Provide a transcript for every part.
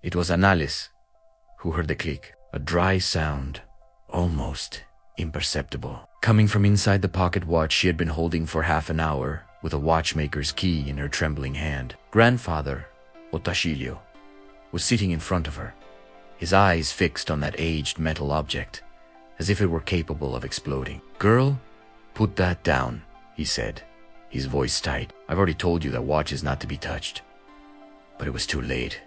It was Analis who heard the click, a dry sound, almost imperceptible, coming from inside the pocket watch she had been holding for half an hour with a watchmaker's key in her trembling hand. Grandfather, Otacilio, was sitting in front of her, his eyes fixed on that aged metal object, as if it were capable of exploding. "Girl, put that down," he said, his voice tight. "I've already told you that watch is not to be touched." But it was too late.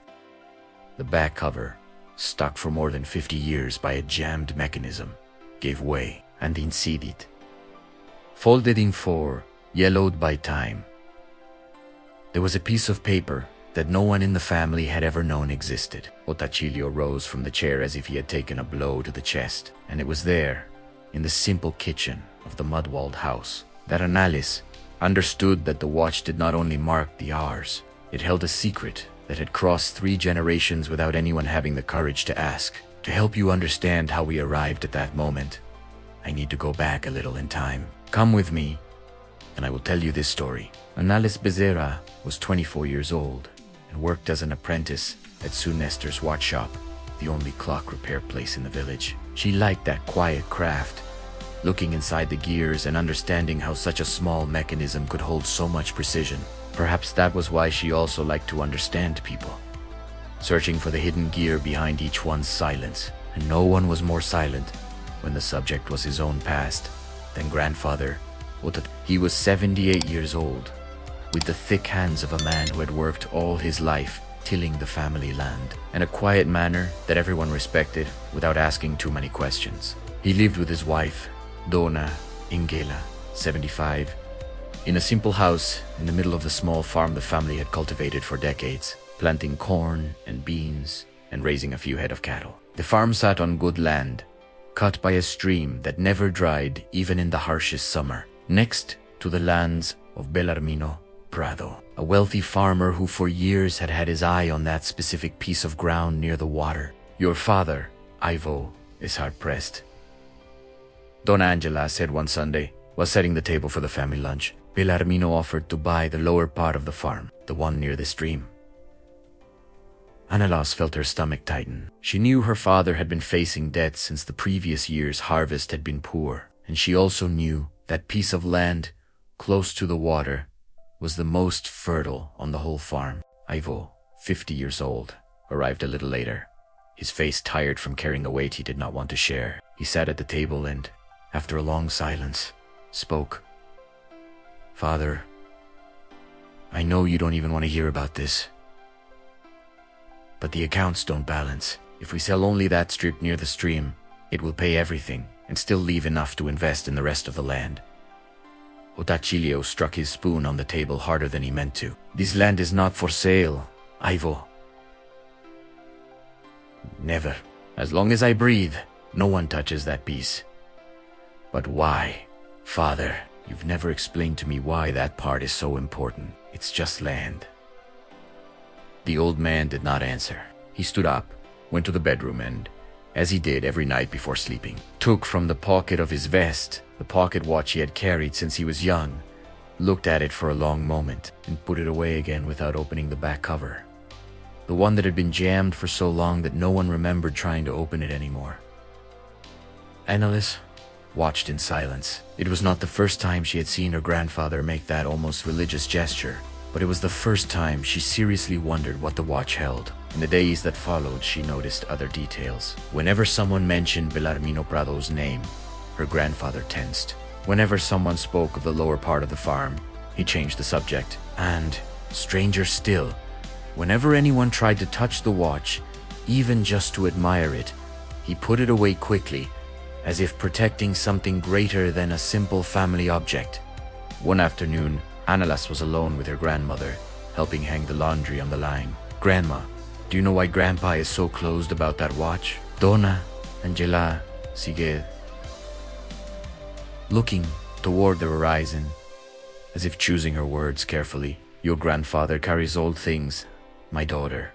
The back cover, stuck for more than 50 years by a jammed mechanism, gave way, and insidit, folded in four, yellowed by time. There was a piece of paper that no one in the family had ever known existed. Otacilio rose from the chair as if he had taken a blow to the chest, and it was there, in the simple kitchen of the mud-walled house, that Analis understood that the watch did not only mark the hours, it held a secret that had crossed 3 generations without anyone having the courage to ask. To help you understand how we arrived at that moment, I need to go back a little in time. Come with me, and I will tell you this story. Analis Becerra was 24 years old and worked as an apprentice at Sue Nestor's watch shop, the only clock repair place in the village. She liked that quiet craft, looking inside the gears and understanding how such a small mechanism could hold so much precision. Perhaps that was why she also liked to understand people, searching for the hidden gear behind each one's silence. And no one was more silent when the subject was his own past than grandfather Otat. He was 78 years old, with the thick hands of a man who had worked all his life tilling the family land, and a quiet manner that everyone respected without asking too many questions. He lived with his wife, Donna Ingela, 75, in a simple house in the middle of the small farm the family had cultivated for decades, planting corn and beans and raising a few head of cattle. The farm sat on good land, cut by a stream that never dried even in the harshest summer, next to the lands of Bellarmino Prado, a wealthy farmer who for years had had his eye on that specific piece of ground near the water. "Your father, Ivo, is hard-pressed," Donna Angela said one Sunday while setting the table for the family lunch. Bellarmino offered to buy the lower part of the farm, the one near the stream. Analis felt her stomach tighten. She knew her father had been facing debt since the previous year's harvest had been poor, and she also knew that piece of land, close to the water, was the most fertile on the whole farm. Ivo, 50 years old, arrived a little later, his face tired from carrying a weight he did not want to share. He sat at the table and, after a long silence, spoke. "Father, I know you don't even want to hear about this, but the accounts don't balance. If we sell only that strip near the stream, it will pay everything and still leave enough to invest in the rest of the land." Otacilio struck his spoon on the table harder than he meant to. "This land is not for sale, Ivo. Never. As long as I breathe, no one touches that piece." "But why, Father? You've never explained to me why that part is so important. It's just land." The old man did not answer. He stood up, went to the bedroom and, as he did every night before sleeping, took from the pocket of his vest the pocket watch he had carried since he was young, looked at it for a long moment, and put it away again without opening the back cover, the one that had been jammed for so long that no one remembered trying to open it anymore. Analis watched in silence. It was not the first time she had seen her grandfather make that almost religious gesture, but it was the first time she seriously wondered what the watch held. In the days that followed, she noticed other details. Whenever someone mentioned Bellarmino Prado's name, her grandfather tensed. Whenever someone spoke of the lower part of the farm, he changed the subject. And, stranger still, whenever anyone tried to touch the watch, even just to admire it, he put it away quickly, as if protecting something greater than a simple family object. One afternoon, Analis was alone with her grandmother, helping hang the laundry on the line. "Grandma, do you know why Grandpa is so closed about that watch?" Donna Angela sighed, looking toward the horizon, as if choosing her words carefully. "Your grandfather carries old things, my daughter.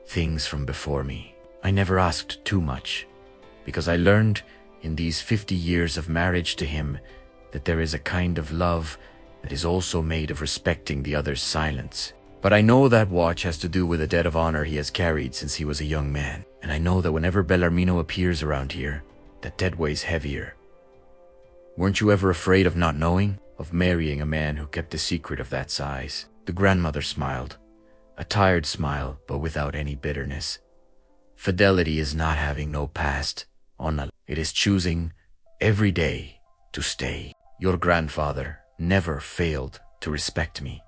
Things from before me. I never asked too much, because I learned in these 50 years of marriage to him that there is a kind of love that is also made of respecting the other's silence. But I know that watch has to do with a debt of honor he has carried since he was a young man. And I know that whenever Bellarmino appears around here, that debt weighs heavier. Weren't you ever afraid of not knowing? Of marrying a man who kept a secret of that size? The grandmother smiled. A tired smile, but without any bitterness. Fidelity is not having no past, Ona. It is choosing every day to stay. Your grandfather never failed to respect me,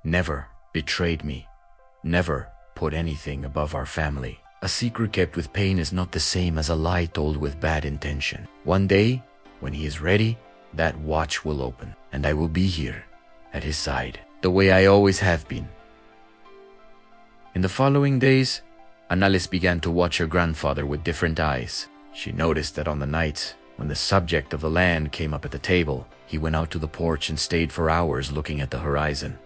never betrayed me, never put anything above our family. A secret kept with pain is not the same as a lie told with bad intention. One day, when he is ready, that watch will open, and I will be here at his side, the way I always have been. In the following days, Annales began to watch her grandfather with different eyes. She noticed that on the nights when the subject of the land came up at the table, he went out to the porch and stayed for hours looking at the horizon,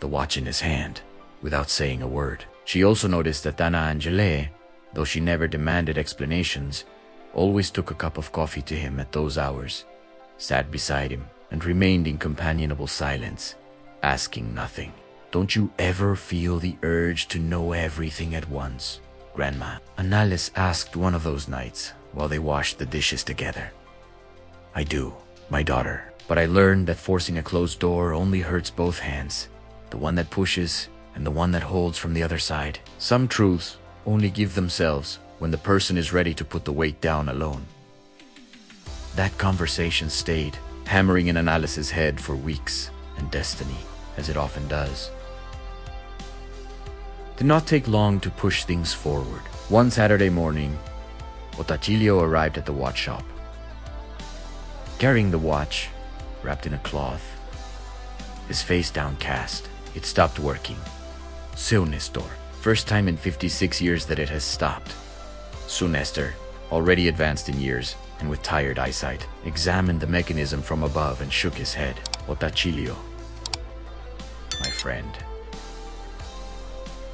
the watch in his hand, without saying a word. She also noticed that Dana Angele, though she never demanded explanations, always took a cup of coffee to him at those hours, sat beside him, and remained in companionable silence, asking nothing. Don't you ever feel the urge to know everything at once, Grandma? Annales asked one of those nights while they washed the dishes together. I do, my daughter, but I learned that forcing a closed door only hurts both hands, the one that pushes and the one that holds from the other side. Some truths only give themselves when the person is ready to put the weight down alone. That conversation stayed, hammering in Annales' head for weeks, and destiny, as it often does, did not take long to push things forward. One Saturday morning, Otacilio arrived at the watch shop, carrying the watch wrapped in a cloth, his face downcast. It stopped working. Seu Nestor. First time in 56 years that it has stopped. Su Nestor, already advanced in years and with tired eyesight, examined the mechanism from above and shook his head. Otacilio, my friend,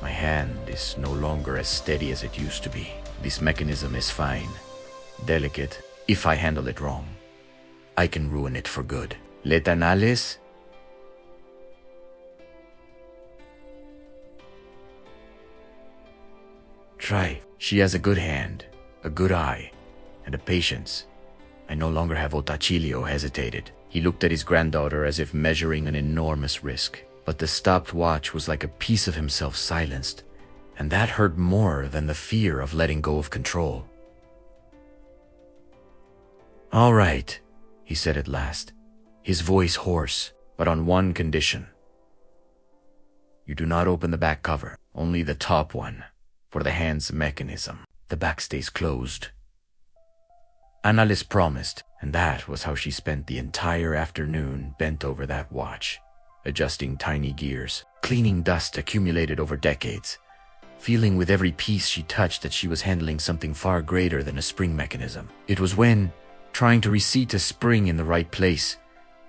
my hand is no longer as steady as it used to be. This mechanism is fine, delicate. If I handle it wrong, I can ruin it for good. Let Annales try. She has a good hand, a good eye, and a patience. I no longer have. Otacilio hesitated. He looked at his granddaughter as if measuring an enormous risk. But the stopped watch was like a piece of himself silenced, and that hurt more than the fear of letting go of control. All right, he said at last, his voice hoarse, but on one condition. You do not open the back cover, only the top one, for the hand's mechanism. The back stays closed. Annales promised, and that was how she spent the entire afternoon bent over that watch, adjusting tiny gears, cleaning dust accumulated over decades, feeling with every piece she touched that she was handling something far greater than a spring mechanism. It was when, trying to reseat a spring in the right place,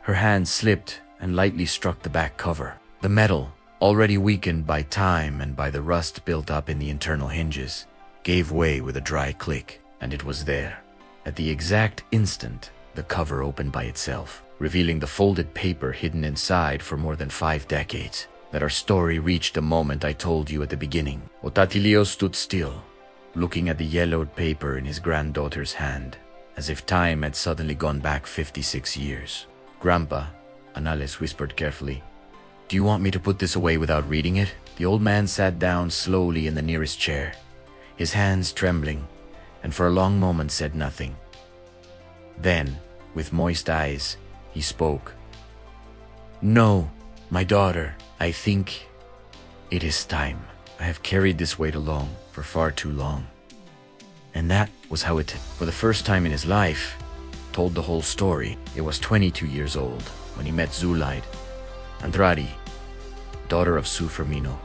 her hand slipped and lightly struck the back cover. The metal, already weakened by time and by the rust built up in the internal hinges, gave way with a dry click, and it was there. At the exact instant, the cover opened by itself, revealing the folded paper hidden inside for more than 5 decades. That our story reached the moment I told you at the beginning. Otacilio stood still, looking at the yellowed paper in his granddaughter's hand, as if time had suddenly gone back 56 years. Grandpa, Annales whispered carefully, do you want me to put this away without reading it? The old man sat down slowly in the nearest chair, his hands trembling, and for a long moment said nothing. Then, with moist eyes, he spoke. No, my daughter, I think it is time. I have carried this weight alone for far too long. And that was how it, for the first time in his life, told the whole story. It was 22 years old when he met Zulaide, Andrade, daughter of Su Firmino,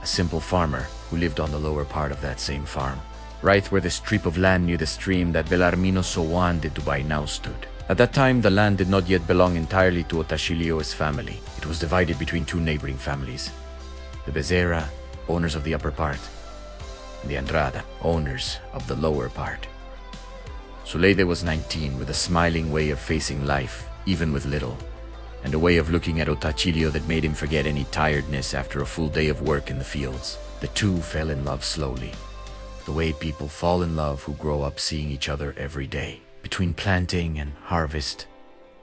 a simple farmer who lived on the lower part of that same farm, right where the strip of land near the stream that Bellarmino so wanted to buy now stood. At that time, the land did not yet belong entirely to Otacilio's family. It was divided between 2 neighboring families, the Becerra, owners of the upper part, and the Andrada, owners of the lower part. Zuleide was 19, with a smiling way of facing life, even with little. and a way of looking at Otacilio that made him forget any tiredness after a full day of work in the fields. The two fell in love slowly, the way people fall in love who grow up seeing each other every day. Between planting and harvest,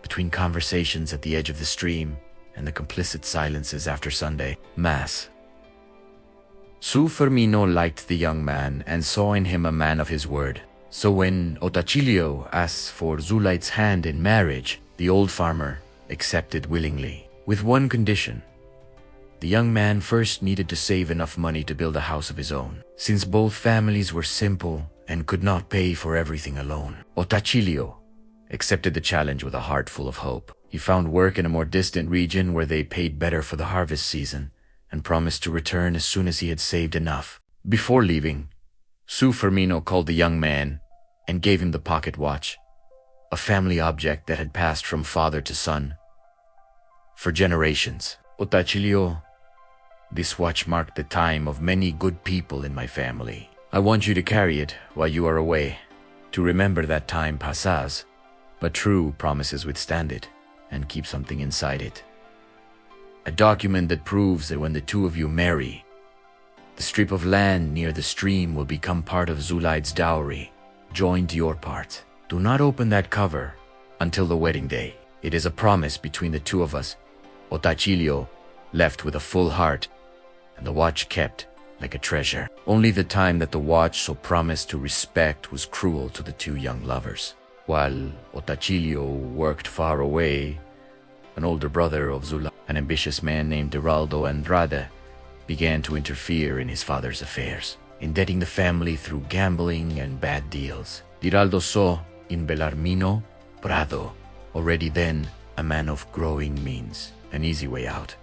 between conversations at the edge of the stream and the complicit silences after Sunday Mass. Su Firmino liked the young man and saw in him a man of his word. So when Otacilio asked for Zulaid's hand in marriage, the old farmer accepted willingly, with one condition. The young man first needed to save enough money to build a house of his own, since both families were simple and could not pay for everything alone. Otacilio accepted the challenge with a heart full of hope. He found work in a more distant region where they paid better for the harvest season, and promised to return as soon as he had saved enough. Before leaving, Su Firmino called the young man and gave him the pocket watch, a family object that had passed from father to son for generations. Otacilio, this watch marked the time of many good people in my family. I want you to carry it while you are away, to remember that time passes, but true promises withstand it and keep something inside it. A document that proves that when the two of you marry, the strip of land near the stream will become part of Zulaid's dowry, joined to your part. Do not open that cover until the wedding day. It is a promise between the two of us. Otacilio left with a full heart, and the watch kept like a treasure. Only the time that the watch so promised to respect was cruel to the two young lovers. While Otacilio worked far away, an older brother of Zulaid, an ambitious man named Diraldo Andrade, began to interfere in his father's affairs, indebting the family through gambling and bad deals. Diraldo saw in Belarmino Prado, already then a man of growing means, an easy way out.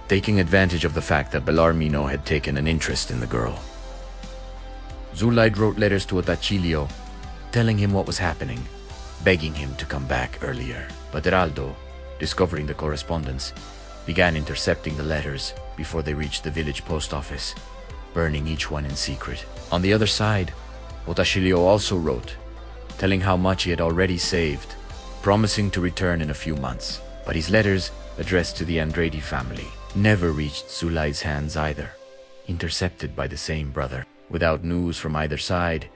Taking advantage of the fact that Belarmino had taken an interest in the girl, Zulaid wrote letters to Otacilio, telling him what was happening, begging him to come back earlier. But Diraldo, discovering the correspondence, began intercepting the letters before they reached the village post office, burning each one in secret. On the other side, Otacilio also wrote, telling how much he had already saved, promising to return in a few months. But his letters, addressed to the Andrade family, never reached Zulaid's hands either, intercepted by the same brother. Without news from either side,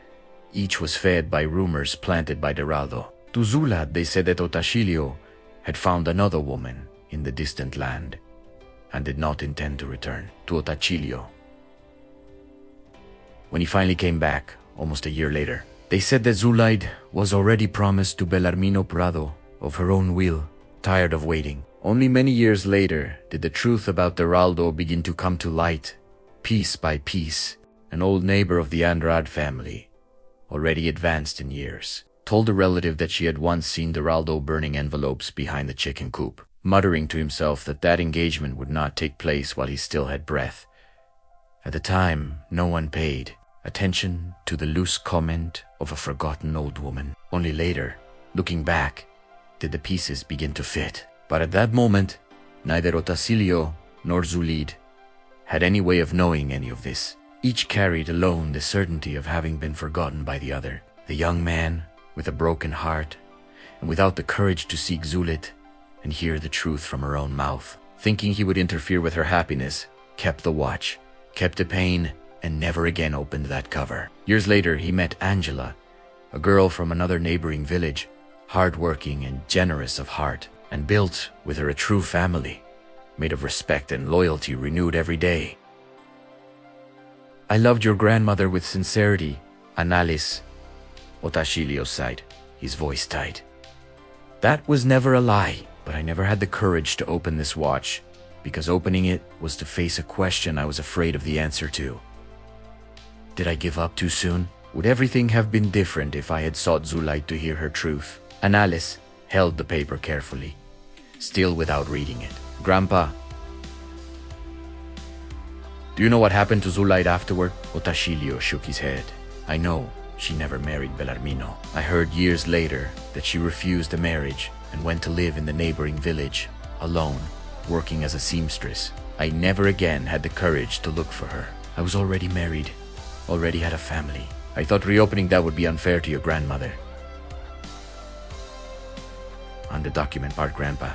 each was fed by rumors planted by Diraldo. To Zulaid, they said that Otacilio had found another woman in the distant land and did not intend to return. To Otacilio, when he finally came back, almost a year later, they said that Zulaid was already promised to Belarmino Prado of her own will, tired of waiting. Only many years later did the truth about Diraldo begin to come to light, piece by piece. An old neighbor of the Andrade family, already advanced in years, told a relative that she had once seen Diraldo burning envelopes behind the chicken coop, muttering to himself that that engagement would not take place while he still had breath. At the time, no one paid attention to the loose comment of a forgotten old woman. Only later, looking back, did the pieces begin to fit. But at that moment, neither Otacilio nor Zulaid had any way of knowing any of this. Each carried alone the certainty of having been forgotten by the other. The young man, with a broken heart, and without the courage to seek Zulaid and hear the truth from her own mouth, thinking he would interfere with her happiness, kept the watch, kept the pain, and never again opened that cover. Years later, he met Angela, a girl from another neighboring village, hard-working and generous of heart, and built with her a true family, made of respect and loyalty renewed every day. I loved your grandmother with sincerity, Annalise, Otacilio sighed, his voice tight. That was never a lie, but I never had the courage to open this watch, because opening it was to face a question I was afraid of the answer to. Did I give up too soon? Would everything have been different if I had sought Zulaid to hear her truth? Annalise held the paper carefully, still without reading it. Grandpa, do you know what happened to Zulaid afterward? Otacilio shook his head. I know, she never married Bellarmino. I heard years later that she refused the marriage and went to live in the neighboring village, alone, working as a seamstress. I never again had the courage to look for her. I was already married, already had a family. I thought reopening that would be unfair to your grandmother. On the document part, Grandpa.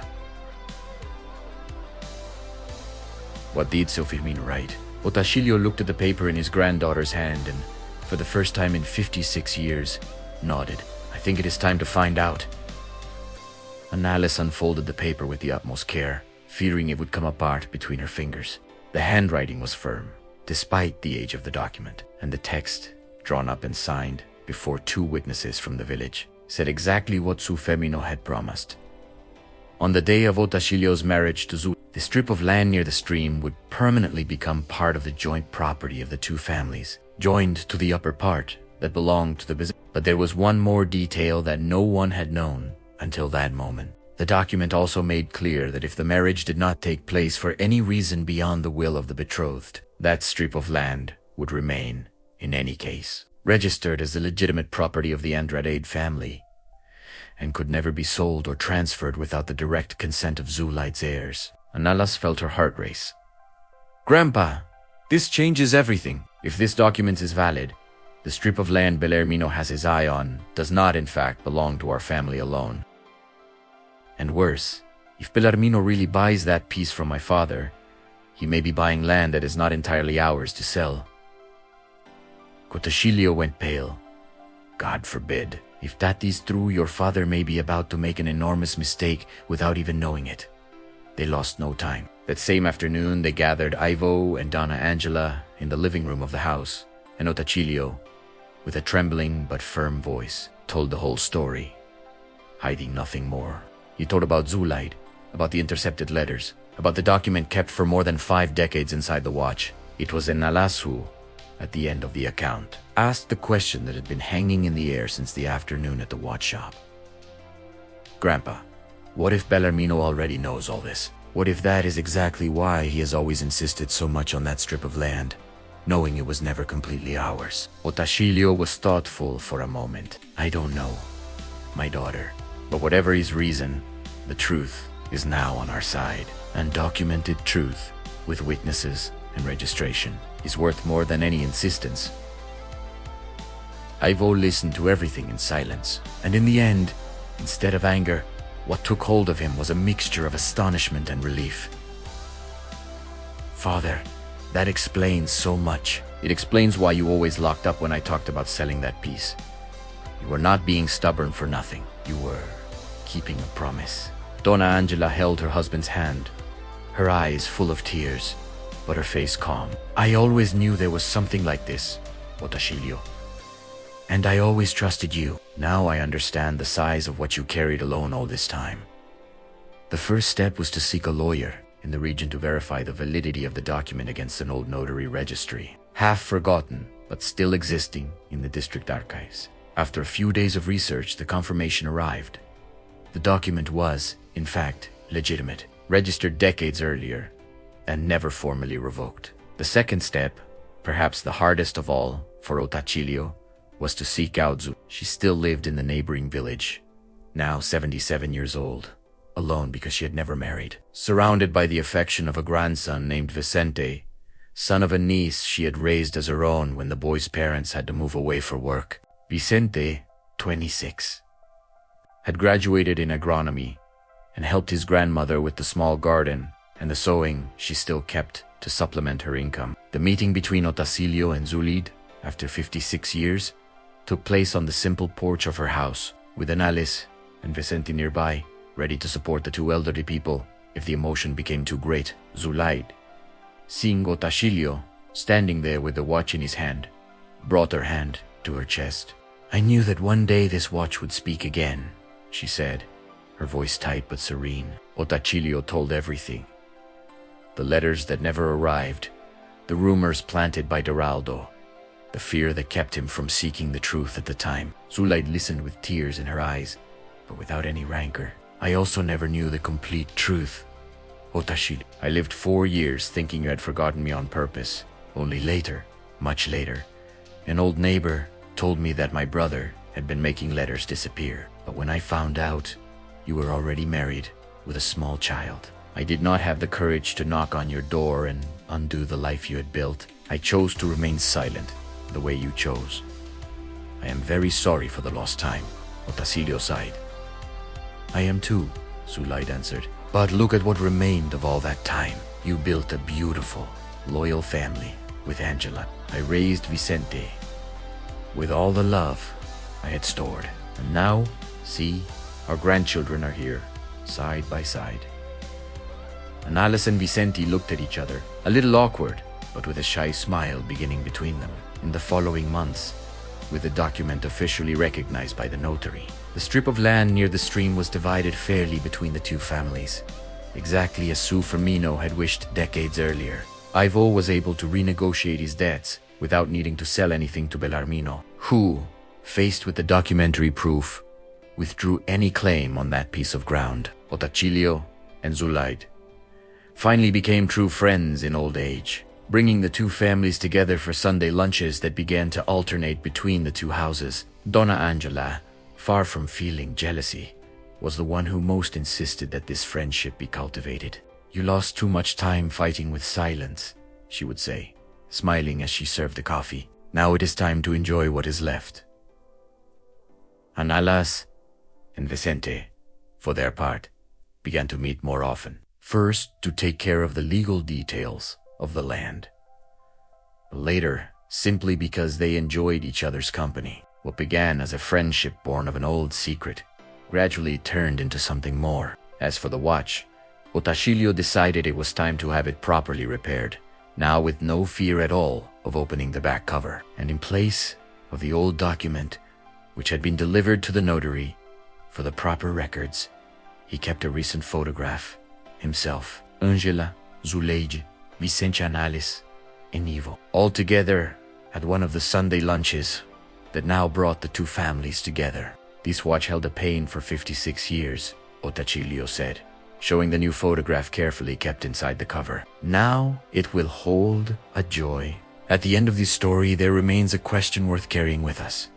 What did Firmino write? Otacilio looked at the paper in his granddaughter's hand and, for the first time in 56 years, nodded. I think it is time to find out. Annalise unfolded the paper with the utmost care, fearing it would come apart between her fingers. The handwriting was firm, despite the age of the document, and the text, drawn up and signed before 2 witnesses from the village, said exactly what Firmino had promised. On the day of Otacilio's marriage to Zu, the strip of land near the stream would permanently become part of the joint property of the 2 families, joined to the upper part that belonged to the business. But there was one more detail that no one had known until that moment. The document also made clear that if the marriage did not take place for any reason beyond the will of the betrothed, that strip of land would remain, in any case, registered as the legitimate property of the Andrade family, and could never be sold or transferred without the direct consent of Zulight's heirs. Annalise felt her heart race. Grandpa, this changes everything. If this document is valid, the strip of land Bellarmino has his eye on does not in fact belong to our family alone. And worse, if Bellarmino really buys that piece from my father, he may be buying land that is not entirely ours to sell. Otacilio went pale. God forbid. If that is true, your father may be about to make an enormous mistake without even knowing it. They lost no time. That same afternoon, they gathered Ivo and Donna Angela in the living room of the house, and Otacilio, with a trembling but firm voice, told the whole story, hiding nothing more. He told about Zulight, about the intercepted letters, about the document kept for more than 5 decades inside the watch. It was Annalise who, at the end of the account, asked the question that had been hanging in the air since the afternoon at the watch shop. Grandpa, what if Bellarmino already knows all this? What if that is exactly why he has always insisted so much on that strip of land, knowing it was never completely ours? Otacilio was thoughtful for a moment. I don't know, my daughter, but whatever his reason, the truth is now on our side. Undocumented truth, with witnesses and registration, is worth more than any insistence. Ivo listened to everything in silence, and in the end, instead of anger, what took hold of him was a mixture of astonishment and relief. Father, that explains so much. It explains why you always locked up when I talked about selling that piece. You were not being stubborn for nothing. You were keeping a promise. Donna Angela held her husband's hand, her eyes full of tears, but her face calm. I always knew there was something like this, Otacilio. And I always trusted you. Now I understand the size of what you carried alone all this time. The first step was to seek a lawyer in the region to verify the validity of the document against an old notary registry, half forgotten but still existing in the district archives. After a few days of research, the confirmation arrived. The document was, in fact, legitimate, registered decades earlier, and never formally revoked. The second step, perhaps the hardest of all for Otacilio, was to seek out Zu. She still lived in the neighboring village, now 77 years old, alone because she had never married, surrounded by the affection of a grandson named Vicente, son of a niece she had raised as her own when the boy's parents had to move away for work. Vicente, 26, had graduated in agronomy and helped his grandmother with the small garden and the sewing she still kept to supplement her income. The meeting between Otacilio and Zulid, after 56 years, took place on the simple porch of her house, with Annalise and Vicente nearby, ready to support the 2 elderly people if the emotion became too great. Zulaid, seeing Otacilio standing there with the watch in his hand, brought her hand to her chest. I knew that one day this watch would speak again, she said, her voice tight but serene. Otacilio told everything. The letters that never arrived, the rumors planted by Duraldo, the fear that kept him from seeking the truth at the time. Zulaid listened with tears in her eyes, but without any rancor. I also never knew the complete truth, Otacilio. I lived 4 years thinking you had forgotten me on purpose. Only later, much later, an old neighbor told me that my brother had been making letters disappear. But when I found out you were already married with a small child, I did not have the courage to knock on your door and undo the life you had built. I chose to remain silent the way you chose. I am very sorry for the lost time, Otacilio sighed. I am too, Zulaid answered. But look at what remained of all that time. You built a beautiful, loyal family with Angela. I raised Vicente with all the love I had stored. And now, see, our grandchildren are here, side by side. Anales and Vicente looked at each other, a little awkward, but with a shy smile beginning between them. In the following months, with the document officially recognized by the notary, the strip of land near the stream was divided fairly between the two families, exactly as Su Firmino had wished decades earlier. Ivo was able to renegotiate his debts without needing to sell anything to Bellarmino, who, faced with the documentary proof, withdrew any claim on that piece of ground. Otacilio and Zulaid finally became true friends in old age, bringing the two families together for Sunday lunches that began to alternate between the two houses. Donna Angela, far from feeling jealousy, was the one who most insisted that this friendship be cultivated. You lost too much time fighting with silence, she would say, smiling as she served the coffee. Now it is time to enjoy what is left. Analas and Vicente, for their part, began to meet more often. First, to take care of the legal details of the land. Later, simply because they enjoyed each other's company. What began as a friendship born of an old secret gradually turned into something more. As for the watch, Otacilio decided it was time to have it properly repaired, now with no fear at all of opening the back cover. And in place of the old document, which had been delivered to the notary for the proper records, he kept a recent photograph. Himself, Angela, Zuleide, Vicente Anales, and Ivo, all together at one of the Sunday lunches that now brought the two families together. This watch held a pain for 56 years, Otacilio said, showing the new photograph carefully kept inside the cover. Now it will hold a joy. At the end of this story, there remains a question worth carrying with us.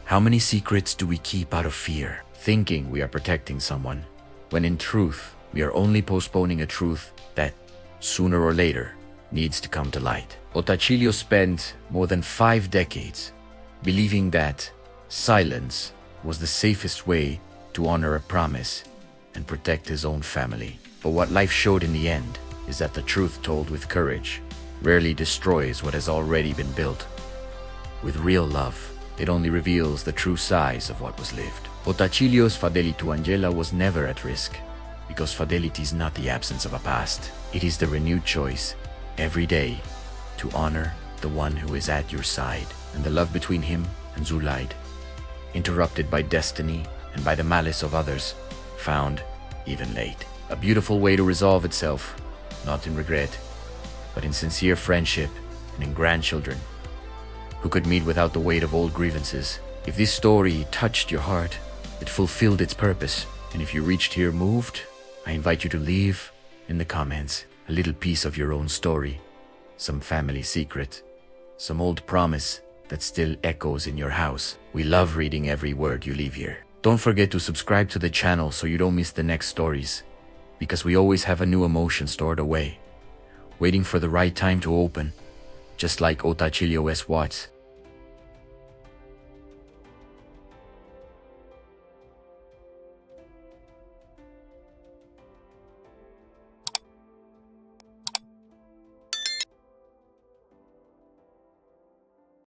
How many secrets do we keep out of fear, thinking we are protecting someone, when in truth, we are only postponing a truth that, sooner or later, needs to come to light? Otacilio spent more than 5 decades believing that silence was the safest way to honor a promise and protect his own family. But what life showed in the end is that the truth told with courage rarely destroys what has already been built. With real love, it only reveals the true size of what was lived. Otacilio's fidelity to Angela was never at risk, because fidelity is not the absence of a past. It is the renewed choice, every day, to honor the one who is at your side. And the love between him and Zulaid, interrupted by destiny and by the malice of others, found, even late, a beautiful way to resolve itself, not in regret, but in sincere friendship and in grandchildren who could meet without the weight of old grievances. If this story touched your heart, it fulfilled its purpose. And if you reached here moved, I invite you to leave in the comments a little piece of your own story, some family secret, some old promise that still echoes in your house. We love reading every word you leave here. Don't forget to subscribe to the channel so you don't miss the next stories, because we always have a new emotion stored away, waiting for the right time to open, just like Otacilio's watch.